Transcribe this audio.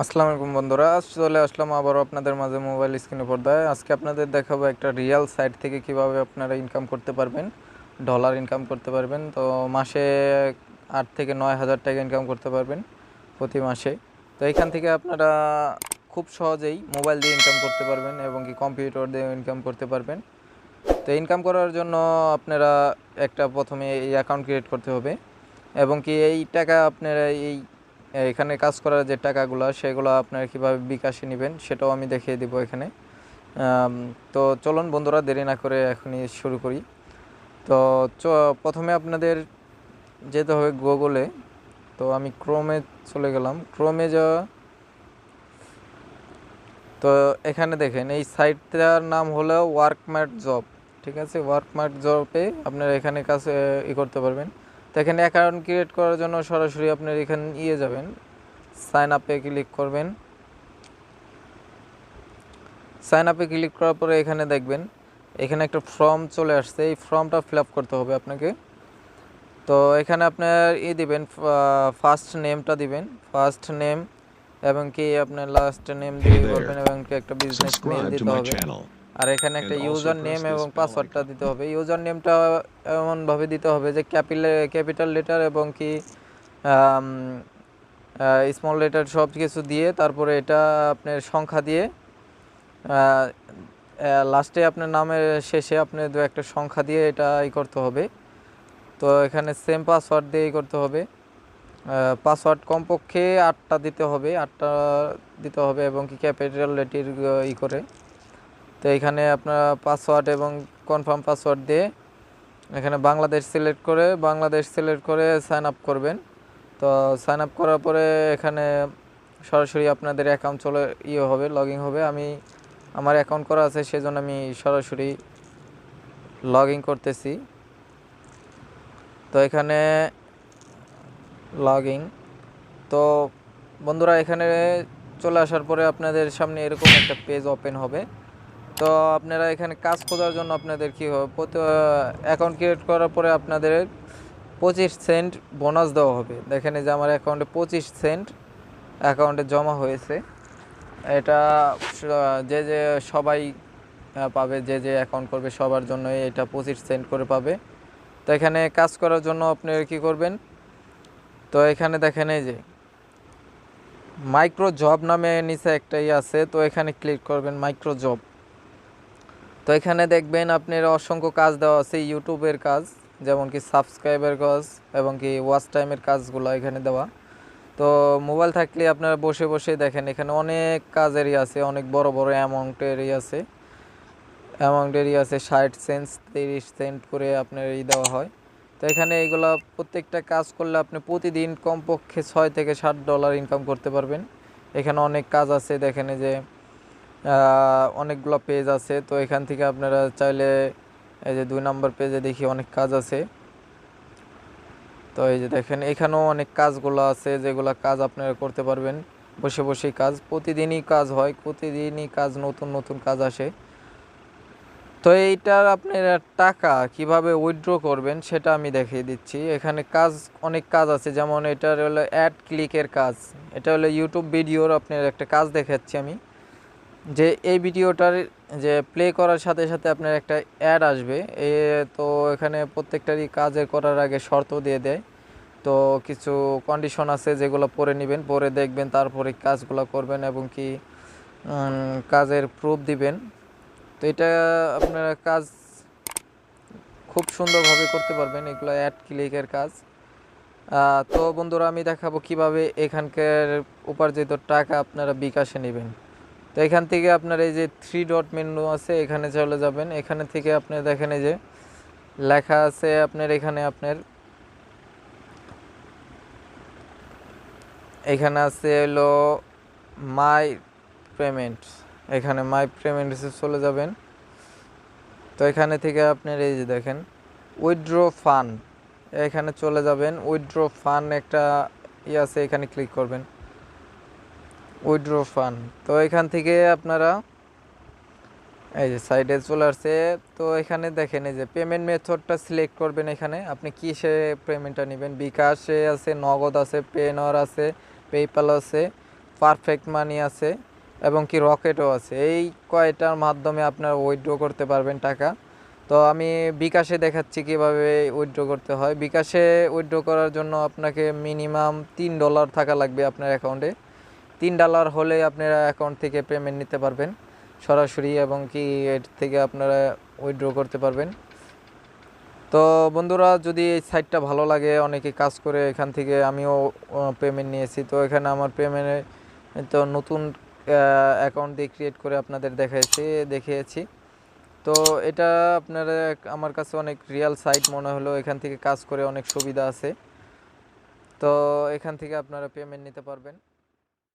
আসসালামু আলাইকুম বন্ধুরা, আজ চলে আসলাম আবারও আপনাদের মাঝে মোবাইল স্ক্রিনে পর্দায়। আজকে আপনাদের দেখাবো একটা রিয়েল সাইট থেকে কিভাবে আপনারা ইনকাম করতে পারবেন, ডলার ইনকাম করতে পারবেন। তো মাসে 8 থেকে 9 হাজার টাকা ইনকাম করতে পারবেন প্রতি মাসে। তো এখান থেকে আপনারা খুব সহজেই মোবাইল দিয়ে ইনকাম করতে পারবেন এবং কি কম্পিউটার দিয়ে ইনকাম করতে পারবেন। তো ইনকাম করার জন্য আপনারা প্রথমে এই অ্যাকাউন্ট ক্রিয়েট করতে হবে এবং কি এই টাকা আপনারা এখানে কাজ করার যে টাকাগুলো সেগুলো আপনারা কীভাবে বিকাশে নেবেন সেটাও আমি দেখিয়ে দিব এখানে। তো চলুন বন্ধুরা, দেরি না করে এখনই শুরু করি। তো প্রথমে আপনাদের যেতে হবে গুগলে। তো আমি ক্রোমে চলে গেলাম। ক্রোমে যাওয়া, তো এখানে দেখেন এই সাইটটার নাম হলো ওয়ার্কম্যাট জব। ঠিক আছে, ওয়ার্কম্যাট জবে আপনারা এখানে কাজ করতে পারবেন। তো এখানে অ্যাকাউন্ট ক্রিয়েট করার জন্য সরাসরি আপনার এখানে যাবেন, সাইন আপে ক্লিক করবেন। সাইন আপে ক্লিক করার পরে এখানে দেখবেন এখানে একটা ফর্ম চলে আসছে, এই ফর্মটা ফিল আপ করতে হবে আপনাকে। তো এখানে আপনার দিবেন, ফার্স্ট নেমটা দিবেন, ফার্স্ট নেম এবং কি আপনার লাস্ট নেম দিয়ে বলবেন এবং কি একটা বিজনেস মেল দিতে হবে। আর এখানে একটা ইউজার নেম এবং পাসওয়ার্ডটা দিতে হবে। ইউজার নেমটা এমনভাবে দিতে হবে যে ক্যাপিটাল লেটার এবং কি স্মল লেটার সব কিছু দিয়ে, তারপরে এটা আপনার সংখ্যা দিয়ে, লাস্টে আপনার নামের শেষে আপনি একটা সংখ্যা দিয়ে এটা করতে হবে। তো এখানে সেম পাসওয়ার্ড দিয়ে করতে হবে। পাসওয়ার্ড কমপক্ষে 8টা দিতে হবে, 8টা দিতে হবে এবং কি ক্যাপিটাল লেটার করে। তো এখানে আপনার পাসওয়ার্ড এবং কনফার্ম পাসওয়ার্ড দিয়ে এখানে বাংলাদেশ সিলেক্ট করে সাইন আপ করবেন। তো সাইন আপ করার পরে এখানে সরাসরি আপনাদের অ্যাকাউন্ট হবে, লগ ইন হবে। আমার অ্যাকাউন্ট করা আছে, সেজন্য আমি সরাসরি লগ ইন করতেছি। তো এখানে লগ ইন, তো বন্ধুরা এখানে চলে আসার পরে আপনাদের সামনে এরকম একটা পেজ ওপেন হবে। তো আপনারা এখানে কাজ খোঁজার জন্য আপনাদের কী হবে, অ্যাকাউন্ট ক্রিয়েট করার পরে আপনাদের 25 সেন্ট বোনাস দেওয়া হবে। দেখেন এই যে আমার অ্যাকাউন্টে 25 সেন্ট অ্যাকাউন্টে জমা হয়েছে। এটা যে সবাই পাবে, যে অ্যাকাউন্ট করবে সবার জন্যই এটা 25 সেন্ট করে পাবে। তো এখানে কাজ করার জন্য আপনি কী করবেন, তো এখানে দেখেন এই যে মাইক্রো জব নামে নিচে একটাই আছে, তো এখানে ক্লিক করবেন মাইক্রো জব। তো এখানে দেখবেন আপনার অসংখ্য কাজ দেওয়া আছে, ইউটিউবের কাজ, যেমন কি সাবস্ক্রাইবের কাজ এবং কি ওয়াচ টাইমের কাজগুলো এখানে দেওয়া। তো মোবাইল থাকলে আপনারা বসে বসে দেখেন, এখানে অনেক কাজেরই আছে, অনেক বড় বড় অ্যামাউন্টেরই আছে। 60 সেন্ট 30 সেন্ট করে আপনার দেওয়া হয়। তো এখানে এইগুলো প্রত্যেকটা কাজ করলে আপনি প্রতিদিন কমপক্ষে 6 থেকে 7 ডলার ইনকাম করতে পারবেন। এখানে অনেক কাজ আছে, দেখেন যে অনেকগুলো পেজ আছে। তো এখান থেকে আপনারা চাইলে এই যে 2 নম্বর পেজে দেখি অনেক কাজ আছে। তো এই যে দেখেন এখানেও অনেক কাজগুলো আছে, যেগুলো কাজ আপনারা করতে পারবেন বসে বসেই। কাজ প্রতিদিনই কাজ হয়, প্রতিদিনই কাজ, নতুন নতুন কাজ আসে। তো এইটার আপনারা টাকা কিভাবে উইথড্র করবেন সেটা আমি দেখিয়ে দিচ্ছি। এখানে অনেক কাজ আছে, যেমন এটার হলো অ্যাড ক্লিকের কাজ। এটা হলো ইউটিউব ভিডিওর আপনার একটা কাজ দেখাচ্ছি আমি, যে এই ভিডিওটার যে প্লে করার সাথে সাথে আপনার একটা অ্যাড আসবে। তো এখানে প্রত্যেকটারই কাজের করার আগে শর্ত দিয়ে দেয়। তো কিছু কন্ডিশন আছে, যেগুলো পড়ে নেবেন, পরে দেখবেন, তারপরে কাজগুলো করবেন এবং কি কাজের প্রুফ দিবেন। তো এটা আপনারা কাজ খুব সুন্দরভাবে করতে পারবেন, এগুলো অ্যাড ক্লিকের কাজ। তো বন্ধুরা আমি দেখাবো কিভাবে এখানকার উপার্জিত টাকা আপনারা বিকাশে নেবেন। তো এখান থেকে আপনার এই যে 3 ডট মেনু আছে, এখানে চলে যাবেন। এখানে থেকে আপনি দেখেন এই যে লেখা আছে আপনার এখানে আছে হলো মাই পেমেন্ট। এখানে মাই পেমেন্টসে চলে যাবেন। তো এখানে থেকে আপনার এই যে দেখেন উইথড্র ফান্ড, এখানে চলে যাবেন। উইথড্র ফান্ড একটা আছে, এখানে ক্লিক করবেন উইথড্র ফান্ড। তো এখান থেকে আপনারা এই যে সাইডে চলে আসছে। তো এখানে দেখেন এই যে পেমেন্ট মেথডটা সিলেক্ট করবেন। এখানে আপনি কিসে পেমেন্টটা নেবেন, বিকাশে আছে, নগদ আছে, পেনর আছে, পেপ্যাল আছে। পারফেক্ট মানি আছে এবং কি রকেটও আছে। এই কয়টার মাধ্যমে আপনারা উইথড্র করতে পারবেন টাকা। তো আমি বিকাশে দেখাচ্ছি কিভাবে উইথড্র করতে হয়। বিকাশে উইথড্র করার জন্য আপনাকে মিনিমাম $3 থাকা লাগবে আপনার অ্যাকাউন্টে। $3 হলে আপনারা অ্যাকাউন্ট থেকে পেমেন্ট নিতে পারবেন সরাসরি, এবং কি এর থেকে আপনারা উইথড্র করতে পারবেন। তো বন্ধুরা, যদি এই সাইটটা ভালো লাগে, অনেকে কাজ করে এখান থেকে, আমিও পেমেন্ট নিয়েছি। তো এখানে আমার পেমেন্টে তো নতুন অ্যাকাউন্ট দিয়ে ক্রিয়েট করে আপনাদের দেখিয়েছি। তো এটা আপনারা, আমার কাছে অনেক রিয়েল সাইট মনে হলো, এখান থেকে কাজ করে অনেক সুবিধা আছে। তো এখান থেকে আপনারা পেমেন্ট নিতে পারবেন।